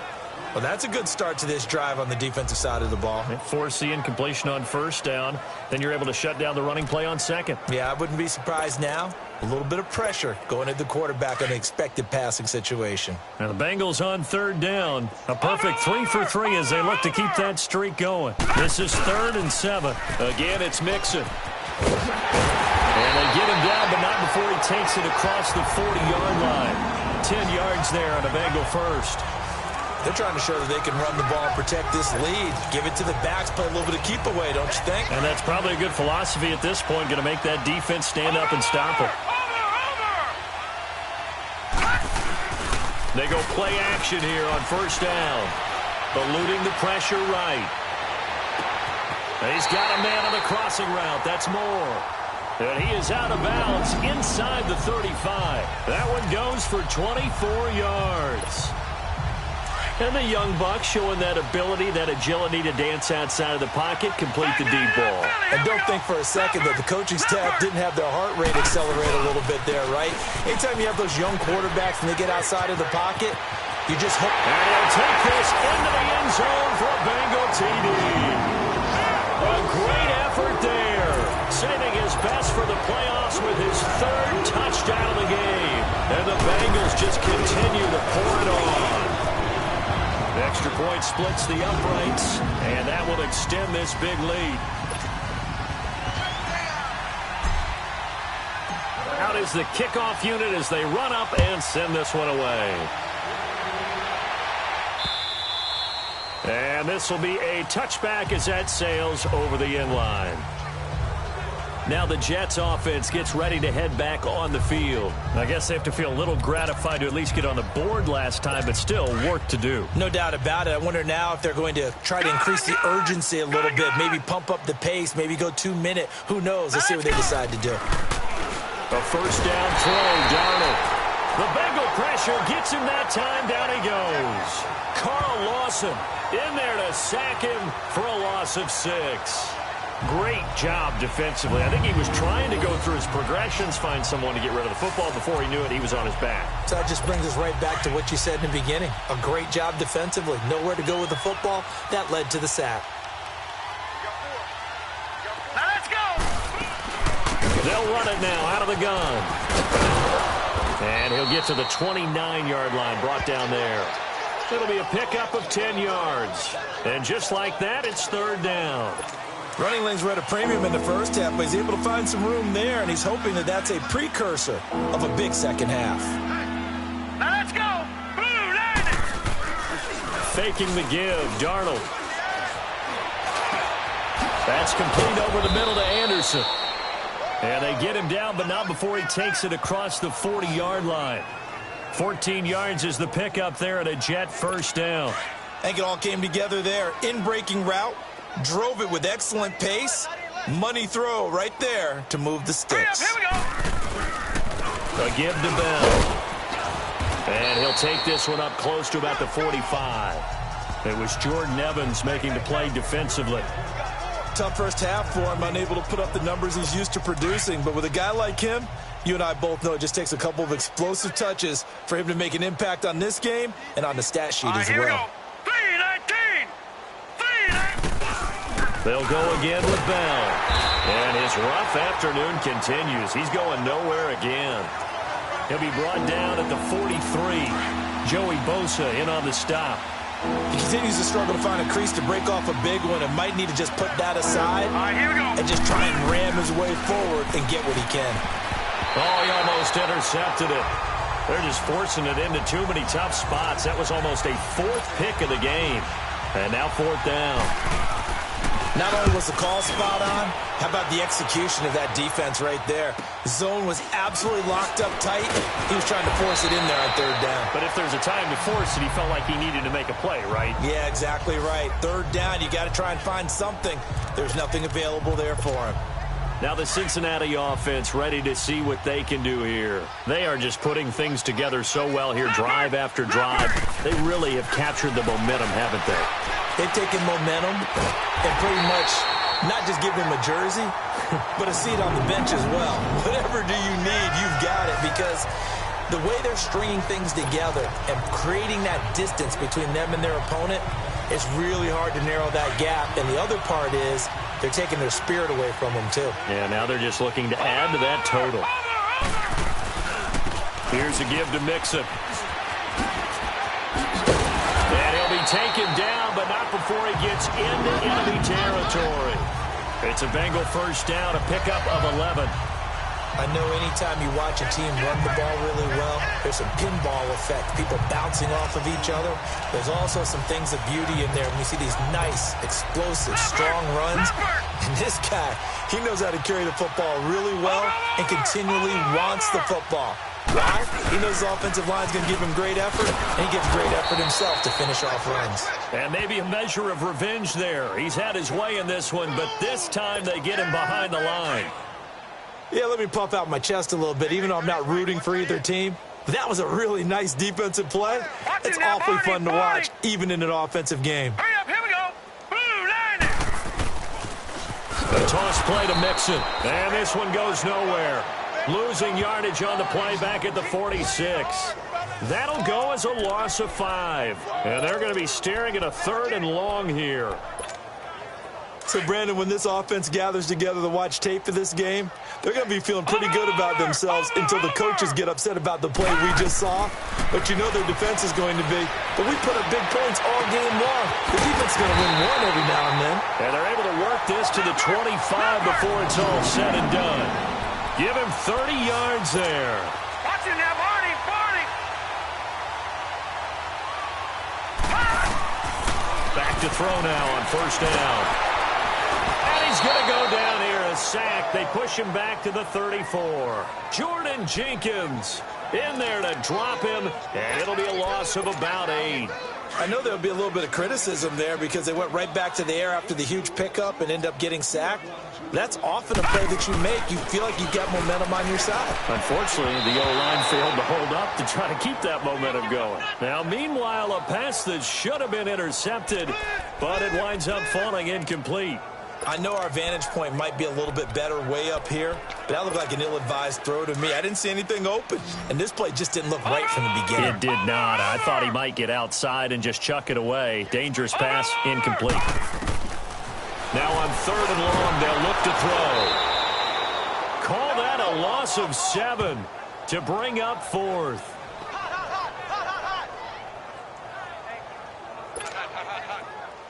Well, that's a good start to this drive on the defensive side of the ball. Force the incompletion on 1st down. Then you're able to shut down the running play on 2nd. Yeah, I wouldn't be surprised now. A little bit of pressure going at the quarterback on the expected passing situation. Now the Bengals on 3rd down. A perfect 3 for 3 as they look to keep that streak going. This is 3rd and 7. Again, it's Mixon. And they get him down, but not before he takes it across the 40-yard line. 10 yards there on a Bengal first. They're trying to show that they can run the ball and protect this lead. Give it to the backs, play a little bit of keep away, don't you think? And that's probably a good philosophy at this point, going to make that defense stand up and stop it. They go play action here on 1st down. Eluding the pressure right. He's got a man on the crossing route. That's Moore. And he is out of bounds inside the 35. That one goes for 24 yards. And the young buck showing that ability, that agility to dance outside of the pocket, complete the deep ball. And don't think for a second that the coaching staff didn't have their heart rate accelerate a little bit there, right? Anytime you have those young quarterbacks and they get outside of the pocket, you just hope. And he'll take this into the end zone for a Bengal TD. A great effort there. Saving his best for the playoffs with his 3rd touchdown of the game. And the Bengals just continue to pour it on. The extra point splits the uprights, and that will extend this big lead. Out is the kickoff unit as they run up and send this one away. And this will be a touchback as that sails over the end line. Now the Jets offense gets ready to head back on the field. I guess they have to feel a little gratified to at least get on the board last time, but still work to do. No doubt about it. I wonder now if they're going to try to increase the urgency a little bit, maybe pump up the pace, maybe go 2-minute. Who knows? Let's see what they decide to do. A 1st down throw, Darnold. The Bengal pressure gets him that time. Down he goes. Carl Lawson in there to sack him for a loss of 6. Great job defensively. I think he was trying to go through his progressions, find someone to get rid of the football. Before he knew it, he was on his back. So that just brings us right back to what you said in the beginning. A great job defensively. Nowhere to go with the football. That led to the sack. Now let's go. They'll run it now out of the gun. And he'll get to the 29-yard line, brought down there. It'll be a pickup of 10 yards. And just like that, it's third down. Running lanes were at a premium in the first half, but he's able to find some room there, and he's hoping that that's a precursor of a big second half. Now let's go. Blue line. Faking the give, Darnold. That's complete over the middle to Anderson. And they get him down, but not before he takes it across the 40-yard line. 14 yards is the pickup there at a Jet first down. I think it all came together there. In-breaking route, drove it with excellent pace. Money throw right there to move the sticks. Here we go. A give to Bell. And he'll take this one up close to about the 45. It was Jordan Evans making the play defensively. Tough first half for him, unable to put up the numbers he's used to producing. But with a guy like him, you and I both know it just takes a couple of explosive touches for him to make an impact on this game and on the stat sheet as Here we well. go. 319. 319. They'll go again with Bell. And his rough afternoon continues. He's going nowhere again. He'll be brought down at the 43. Joey Bosa in on the stop. He continues to struggle to find a crease to break off a big one and might need to just put that aside Here we go. and just try and ram his way forward and get what he can. Oh, he almost intercepted it. They're just forcing it into too many tough spots. That was almost a fourth pick of the game. And now fourth down. Not only was the call spot on, how about the execution of that defense right there? The zone was absolutely locked up tight. He was trying to force it in there on third down. But if there's a time to force it, he felt like he needed to make a play, right? Yeah, exactly right. Third down, you got to try and find something. There's nothing available there for him. Now the Cincinnati offense ready to see what they can do here. They are just putting things together so well here, drive after drive. They really have captured the momentum, haven't they? They've taken momentum and pretty much not just give him a jersey, but a seat on the bench as well. Whatever do you need, you've got it, because the way they're stringing things together and creating that distance between them and their opponent, it's really hard to narrow that gap. And the other part is they're taking their spirit away from them, too. Yeah, now they're just looking to add to that total. Here's a give to Mixon. And he'll be taken down, but not before he gets into enemy territory. It's a Bengal first down, a pickup of 11. I know anytime you watch a team run the ball really well, there's a pinball effect, people bouncing off of each other. There's also some things of beauty in there when you see these nice, explosive, strong runs. And this guy, he knows how to carry the football really well and continually wants the football. Why? He knows the offensive line is going to give him great effort, and he gives great effort himself to finish off runs. And maybe a measure of revenge there. He's had his way in this one, but this time they get him behind the line. Yeah, let me puff out my chest a little bit, even though I'm not rooting for either team. That was a really nice defensive play. It's awfully fun to watch, even in an offensive game. Hurry up, here we go. Blue line. A toss play to Mixon. And this one goes nowhere. Losing yardage on the play back at the 46. That'll go as a loss of 5. And they're going to be staring at a third and long here. So, Brandon, when this offense gathers together to watch tape for this game, they're going to be feeling pretty good about themselves until the coaches get upset about the play we just saw. But you know their defense is going to be. But we put up big points all game long. The defense is going to win one every now and then. And they're able to work this to the 25 before it's all said and done. Give him 30 yards there. Watch it now, Barney. Back to throw now on first down. And he's going to go down here, a sack. They push him back to the 34. Jordan Jenkins in there to drop him, and it'll be a loss of about 8. I know there'll be a little bit of criticism there because they went right back to the air after the huge pickup and end up getting sacked. That's often a play that you make. You feel like you got momentum on your side. Unfortunately, the O-line failed to hold up to try to keep that momentum going. Now, meanwhile, a pass that should have been intercepted, but it winds up falling incomplete. I know our vantage point might be a little bit better way up here, but that looked like an ill-advised throw to me. I didn't see anything open, and this play just didn't look right from the beginning. It did not. I thought he might get outside and just chuck it away. Dangerous pass, incomplete. Now on third and long, they'll look to throw. Call that a loss of 7. to bring up fourth.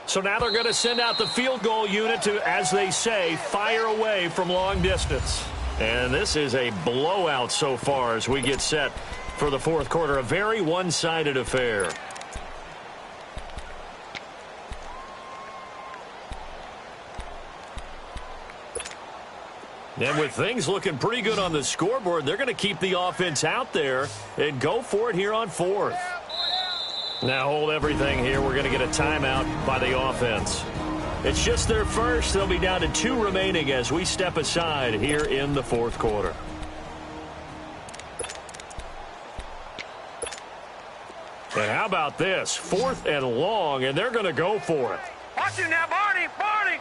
So now they're going to send out the field goal unit to, as they say, fire away from long distance. And this is a blowout so far as we get set for the fourth quarter. A very one-sided affair. And with things looking pretty good on the scoreboard, they're going to keep the offense out there and go for it here on fourth. Now hold everything here. We're going to get a timeout by the offense. It's just their first. They'll be down to 2 remaining as we step aside here in the fourth quarter. And how about this? 4th and long, and they're going to go for it. Watch him now, Barney! Barney!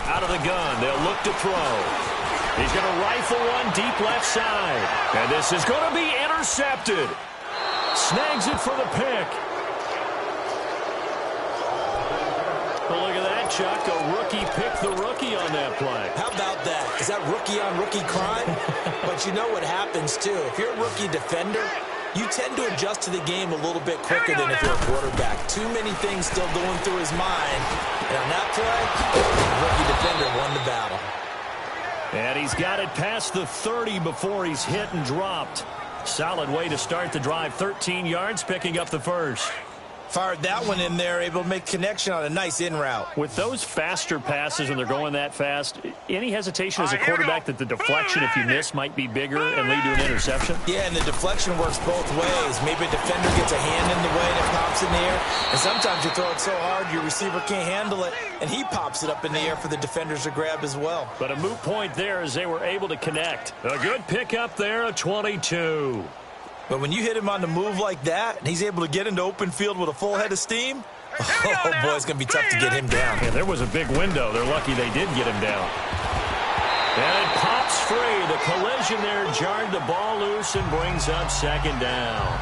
Out of the gun, they'll look to throw. He's going to rifle one deep left side. And this is going to be intercepted. Snags it for the pick. Well, look at that, Chuck. A rookie picked the rookie on that play. How about that? Is that rookie-on-rookie crime? But you know what happens, too. If you're a rookie defender, you tend to adjust to the game a little bit quicker than if you're a quarterback. Too many things still going through his mind. And on that play, the rookie defender won the battle. And he's got it past the 30 before he's hit and dropped. Solid way to start the drive. 13 yards, picking up the first. Fired that one in there, able to make connection on a nice in route. With those faster passes when they're going that fast, any hesitation as a quarterback that the deflection, if you miss, might be bigger and lead to an interception? Yeah, and the deflection works both ways. Maybe a defender gets a hand in the way and it pops in the air. And sometimes you throw it so hard your receiver can't handle it, and he pops it up in the air for the defenders to grab as well. But a moot point there as they were able to connect. A good pickup there, a 22. But when you hit him on the move like that, and he's able to get into open field with a full head of steam, oh, boy, it's going to be tough to get him down. Yeah, there was a big window. They're lucky they did get him down. And it pops free. The collision there jarred the ball loose and brings up second down.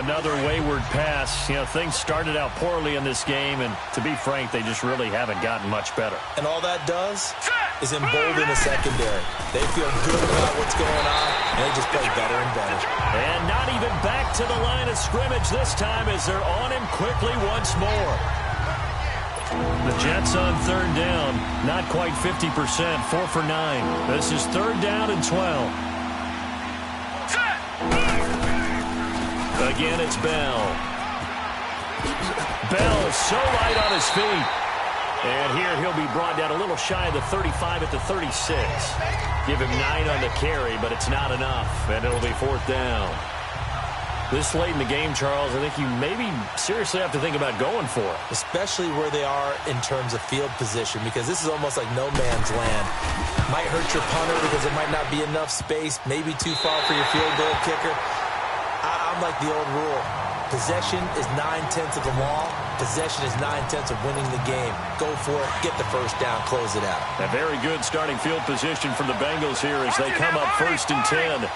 Another wayward pass. You know, things started out poorly in this game, and to be frank, they just really haven't gotten much better. And all that does is embolden the secondary. They feel good about what's going on, and they just play better and better. And not even back to the line of scrimmage this time as they're on him quickly once more. The Jets on third down, not quite 50%, 4 for 9. This is third down and 12. Again, it's Bell. Bell so light on his feet. And here he'll be brought down a little shy of the 35 at the 36. Give him 9 on the carry, but it's not enough. And it'll be fourth down. This late in the game, Charles, I think you maybe seriously have to think about going for it. Especially where they are in terms of field position, because this is almost like no man's land. Might hurt your punter because there might not be enough space, maybe too far for your field goal kicker. I'm like the old rule. Possession is 9/10 of the law. Possession is 9/10 of winning the game. Go for it. Get the first down. Close it out. A very good starting field position for the Bengals here as they come up first and 10.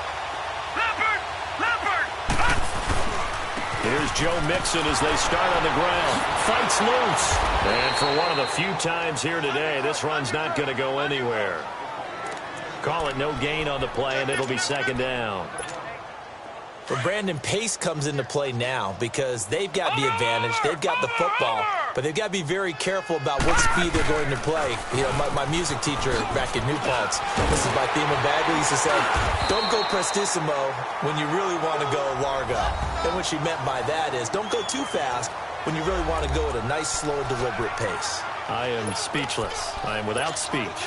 Here's Joe Mixon as they start on the ground. Fights loose. And for one of the few times here today, this run's not going to go anywhere. Call it no gain on the play, and it'll be second down. But Brandon, pace comes into play now because they've got the advantage. They've got the football, but they've got to be very careful about what speed they're going to play. You know, my music teacher back in New Paltz, this is my theme of Bagley, used to say, don't go prestissimo when you really want to go largo. And what she meant by that is don't go too fast when you really want to go at a nice, slow, deliberate pace. I am speechless. I am without speech.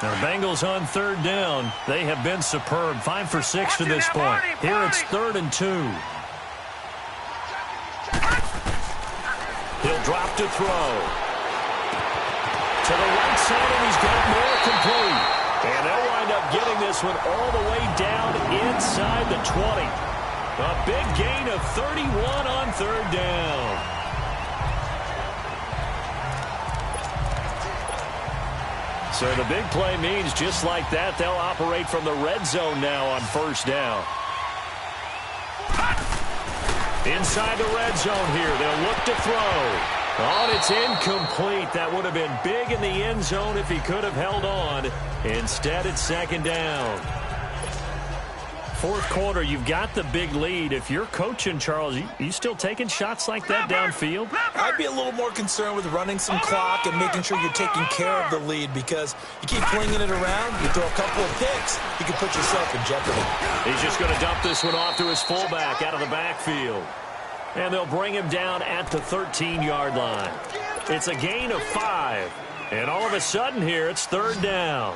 Now, the Bengals on third down. They have been superb. 5 for 6 to this point. Here it's 3rd and 2. He'll drop to throw. To the right side, and he's got more complete. And they'll wind up getting this one all the way down inside the 20. A big gain of 31 on third down. So the big play means just like that, they'll operate from the red zone now on first down. Inside the red zone here, they'll look to throw. Oh, and it's incomplete. That would have been big in the end zone if he could have held on. Instead, it's second down. Fourth quarter, you've got the big lead. If you're coaching, Charles, you still taking shots like that downfield? I'd be a little more concerned with running some clock and making sure you're taking care of the lead, because you keep flinging it around, you throw a couple of picks, you can put yourself in jeopardy. He's just going to dump this one off to his fullback out of the backfield. And they'll bring him down at the 13-yard line. It's a gain of 5. And all of a sudden here, it's third down.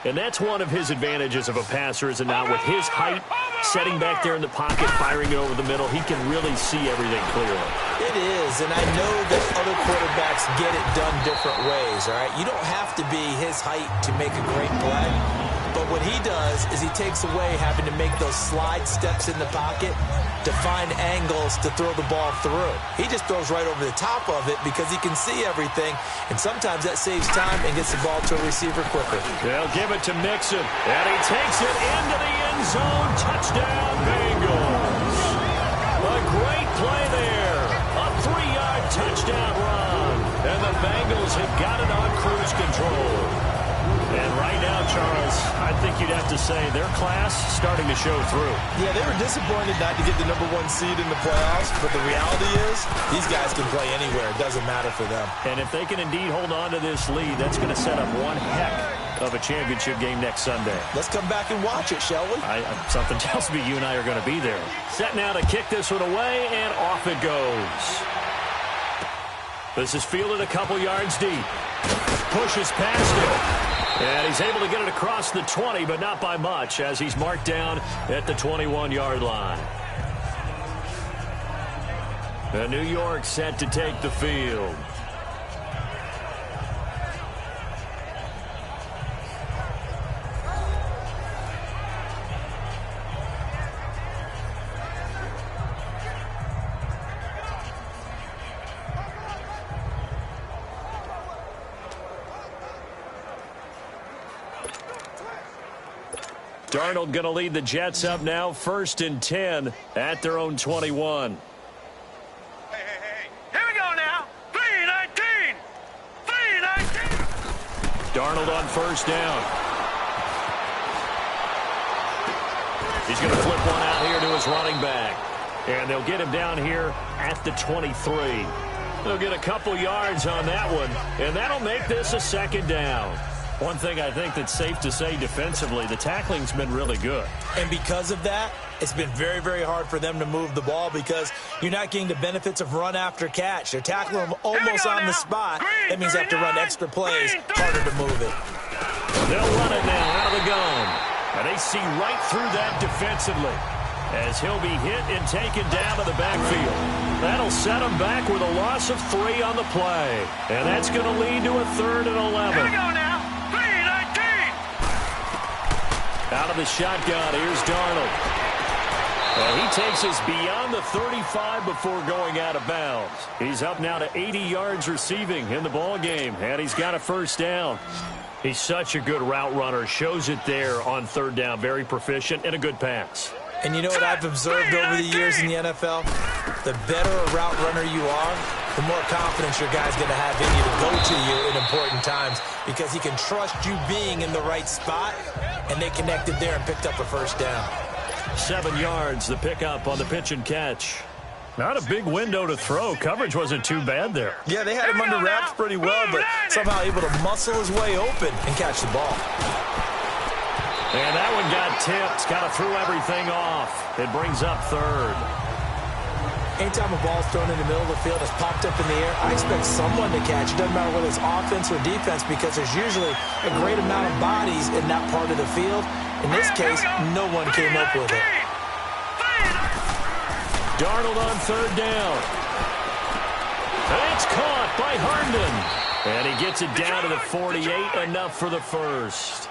And that's one of his advantages of a passer, is it not? With his height, setting back there in the pocket, firing it over the middle, he can really see everything clearly. It is, and I know that other quarterbacks get it done different ways, all right? You don't have to be his height to make a great play. But what he does is he takes away having to make those slide steps in the pocket to find angles to throw the ball through. He just throws right over the top of it because he can see everything, and sometimes that saves time and gets the ball to a receiver quicker. They'll give it to Mixon, and he takes it into the end zone. Touchdown, Bengals. A great play there. A 3-yard touchdown run, and the Bengals have got it on cruise control. And right now, Charles, I think you'd have to say their class starting to show through. Yeah, they were disappointed not to get the number 1 seed in the playoffs, but the reality is these guys can play anywhere. It doesn't matter for them. And if they can indeed hold on to this lead, that's going to set up one heck of a championship game next Sunday. Let's come back and watch it, shall we? Something tells me you and I are going to be there. Set now to kick this one away, and off it goes. This is fielded a couple yards deep. Pushes past it. And he's able to get it across the 20, but not by much, as he's marked down at the 21-yard line. And New York set to take the field. Darnold going to lead the Jets up now, 1st and 10 at their own 21. Hey. Here we go now. 3-19. 3-19. Darnold on 1st down. He's going to flip one out here to his running back. And they'll get him down here at the 23. They'll get a couple yards on that one, and that'll make this a 2nd down. One thing I think that's safe to say defensively, the tackling's been really good. And because of that, it's been very, very hard for them to move the ball because you're not getting the benefits of run after catch. They're tackling them almost on the spot. That means they have to run extra plays, harder to move it. They'll run it now out of the gun. And they see right through that defensively as he'll be hit and taken down to the backfield. That'll set him back with a loss of 3 on the play. And that's going to lead to a 3rd and 11. Here we go now. 3-19. Out of the shotgun, here's Darnold. And he takes us beyond the 35 before going out of bounds. He's up now to 80 yards receiving in the ballgame, and he's got a 1st down. He's such a good route runner. Shows it there on 3rd down. Very proficient and a good pass. And you know what I've observed over the years in the NFL? The better a route runner you are, the more confidence your guy's going to have in you to go to you in important times because he can trust you being in the right spot, and they connected there and picked up a 1st down. 7 yards, the pickup on the pitch and catch. Not a big window to throw. Coverage wasn't too bad there. Yeah, they had him under wraps pretty well, but somehow able to muscle his way open and catch the ball. And that one got tipped. Kind of threw everything off. It brings up 3rd. Anytime a ball's thrown in the middle of the field, it's popped up in the air, I expect someone to catch. It doesn't matter whether it's offense or defense because there's usually a great amount of bodies in that part of the field. In this case, no one came up with it. Darnold on 3rd down. And it's caught by Herndon. And he gets it down to the 48, enough for the 1st.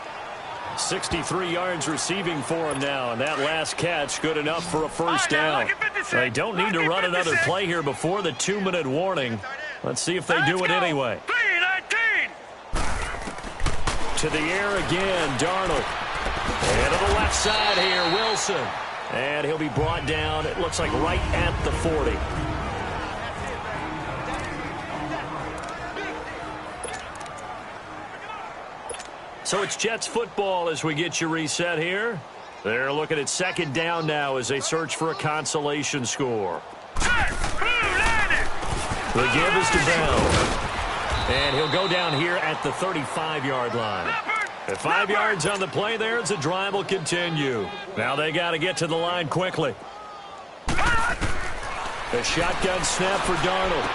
63 yards receiving for him now, and that last catch good enough for a 1st down. They don't need to run another play here before the 2-minute warning. Let's see if they do it anyway. To the air again, Darnold. And to the left side here, Wilson. And he'll be brought down, it looks like right at the 40. So it's Jets football as we get you reset here. They're looking at second down now as they search for a consolation score. The give is to Bell. And he'll go down here at the 35-yard line. At 5 yards on the play there, as the drive will continue. Now they got to get to the line quickly. A shotgun snap for Darnold.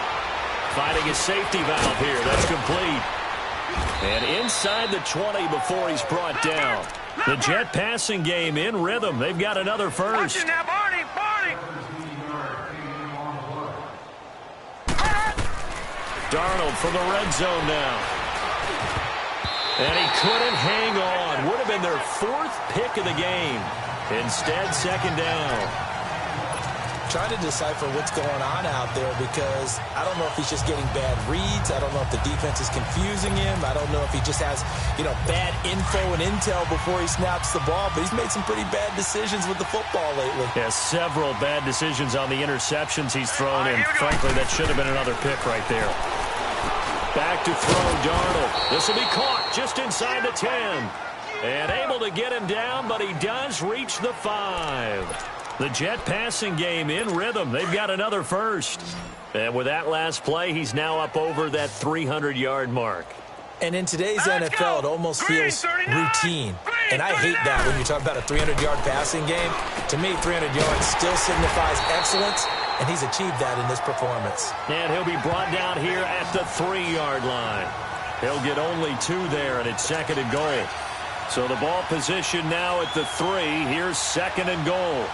Finding a safety valve here. That's complete. And inside the 20 before he's brought down. The Jet passing game in rhythm. They've got another first. Darnold from the red zone now. And he couldn't hang on. Would have been their 4th pick of the game. Instead, second down. Trying to decipher what's going on out there because I don't know if he's just getting bad reads. I don't know if the defense is confusing him. I don't know if he just has, bad info and intel before he snaps the ball. But he's made some pretty bad decisions with the football lately. Yeah, several bad decisions on the interceptions he's thrown. And frankly, that should have been another pick right there. Back to throw, Darnold. This will be caught just inside the 10. And able to get him down, but he does reach the 5. The Jet passing game in rhythm. They've got another first. And with that last play, he's now up over that 300-yard mark. And in today's NFL, it almost feels routine. And I hate that when you talk about a 300-yard passing game. To me, 300 yards still signifies excellence, and he's achieved that in this performance. And he'll be brought down here at the 3-yard line. He'll get only 2 there, and it's second and goal. So the ball position now at the 3. Here's second and goal.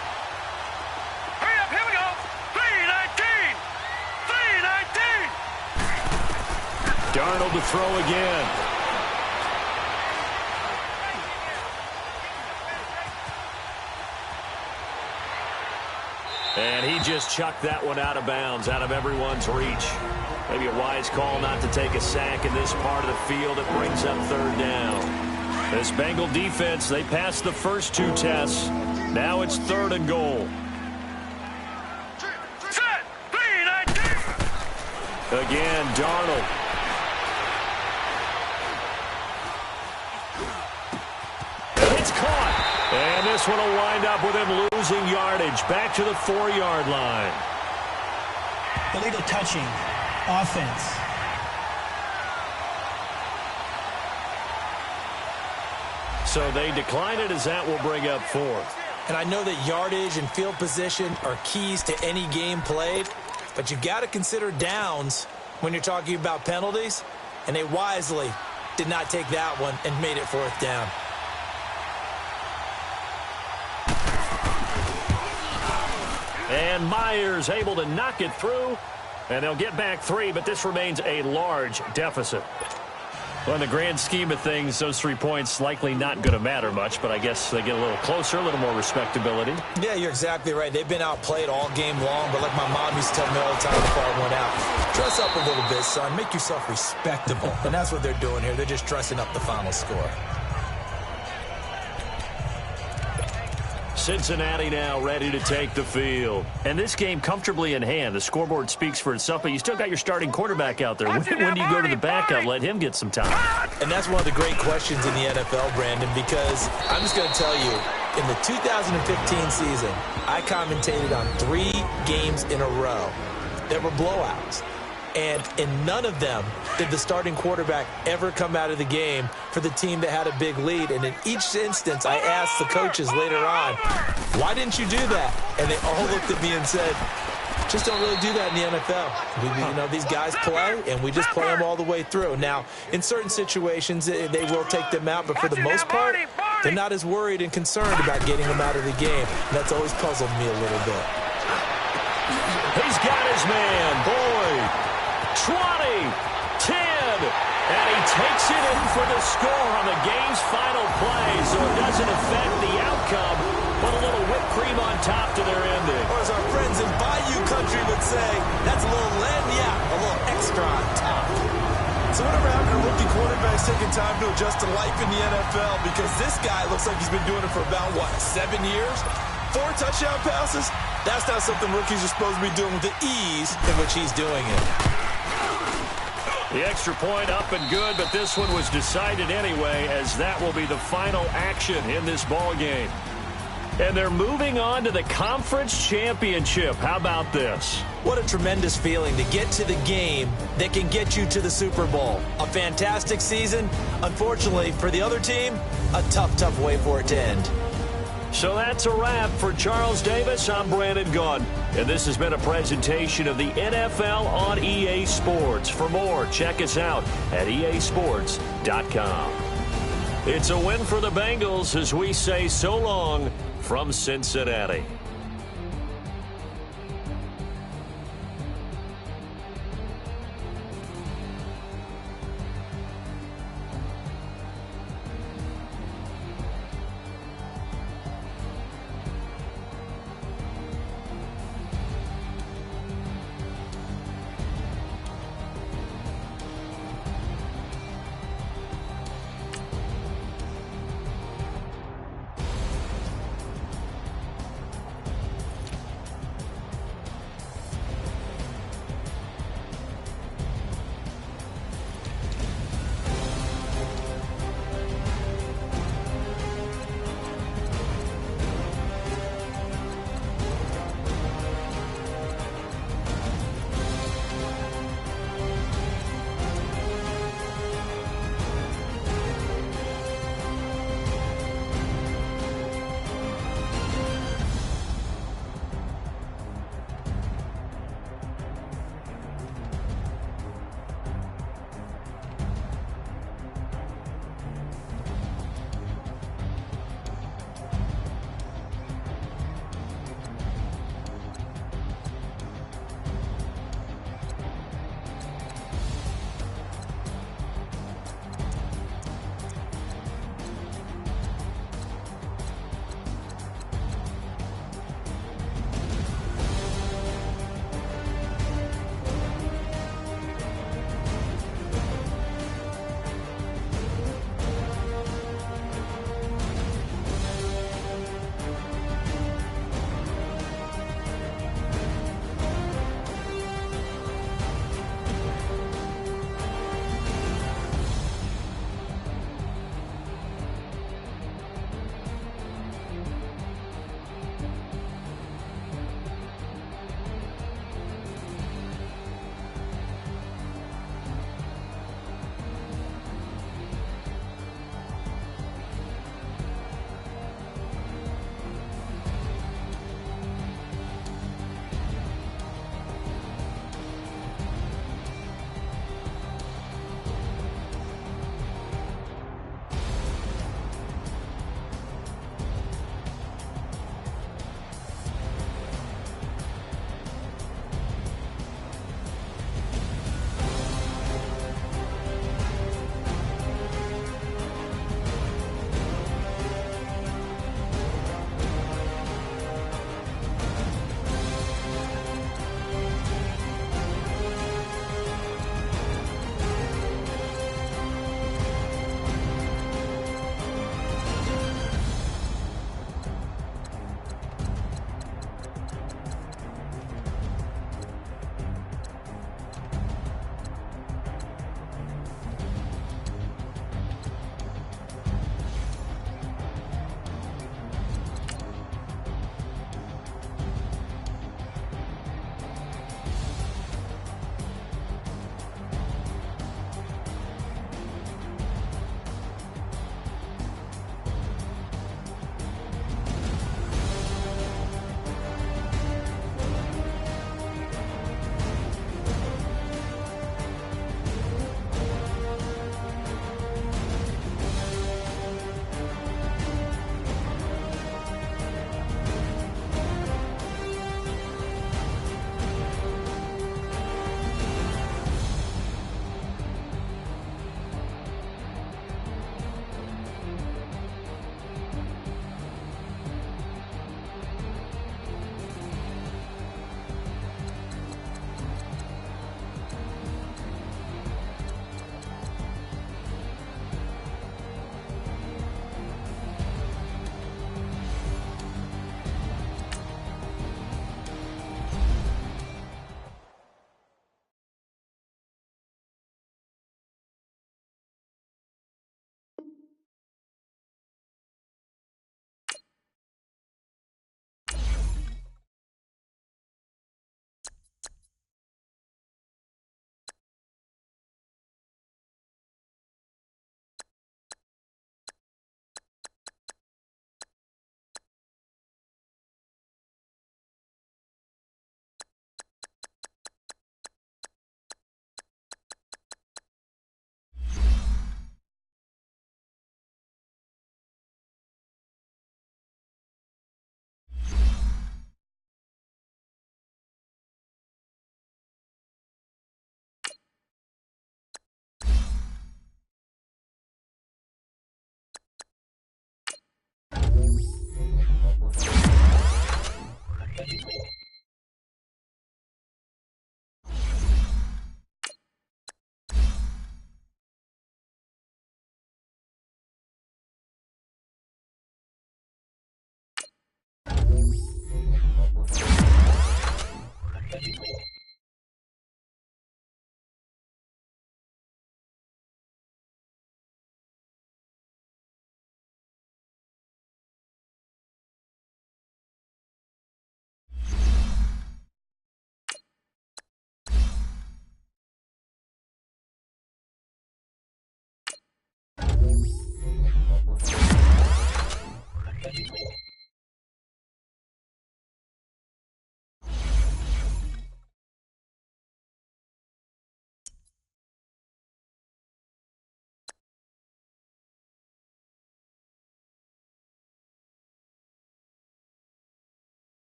Darnold to throw again. And he just chucked that one out of bounds, out of everyone's reach. Maybe a wise call not to take a sack in this part of the field. It brings up third down. This Bengal defense, they passed the first 2 tests. Now it's third and goal. Again, Darnold. It's caught. And this one will wind up with him losing yardage. Back to the 4-yard line. Illegal touching. Offense. So they decline it as that will bring up 4th. And I know that yardage and field position are keys to any game played, but you've got to consider downs when you're talking about penalties, and they wisely did not take that one and made it 4th down. And Myers able to knock it through, and they'll get back 3, but this remains a large deficit. Well, in the grand scheme of things, those 3 points likely not going to matter much, but I guess they get a little closer, a little more respectability. Yeah, you're exactly right. They've been outplayed all game long, but like my mom used to tell me all the time before I went out, dress up a little bit, son. Make yourself respectable. And that's what they're doing here. They're just dressing up the final score. Cincinnati now ready to take the field. And this game comfortably in hand. The scoreboard speaks for itself, but you still got your starting quarterback out there. When do you go to the backup, let him get some time? And that's one of the great questions in the NFL, Brandon, because I'm just going to tell you, in the 2015 season, I commentated on 3 games in a row that were blowouts. And in none of them did the starting quarterback ever come out of the game for the team that had a big lead. And in each instance, I asked the coaches later on, why didn't you do that? And they all looked at me and said, just don't really do that in the NFL. These guys play, and we just play them all the way through. Now, in certain situations, they will take them out, but for the most part, they're not as worried and concerned about getting them out of the game. And that's always puzzled me a little bit. He's got his man, Boyd. 20, 10, and he takes it in for the score on the game's final play, so it doesn't affect the outcome, but a little whipped cream on top to their ending. Or as our friends in Bayou Country would say, that's a little lagniappe, a little extra on top. So whatever happened to rookie quarterbacks taking time to adjust to life in the NFL, because this guy looks like he's been doing it for about, 7 years? 4 touchdown passes? That's not something rookies are supposed to be doing with the ease in which he's doing it. The extra point up and good, but this one was decided anyway, as that will be the final action in this ball game. And they're moving on to the conference championship. How about this? What a tremendous feeling to get to the game that can get you to the Super Bowl. A fantastic season. Unfortunately, for the other team, a tough way for it to end. So that's a wrap. For Charles Davis, I'm Brandon Gaudin. And this has been a presentation of the NFL on EA Sports. For more, check us out at easports.com. It's a win for the Bengals as we say so long from Cincinnati.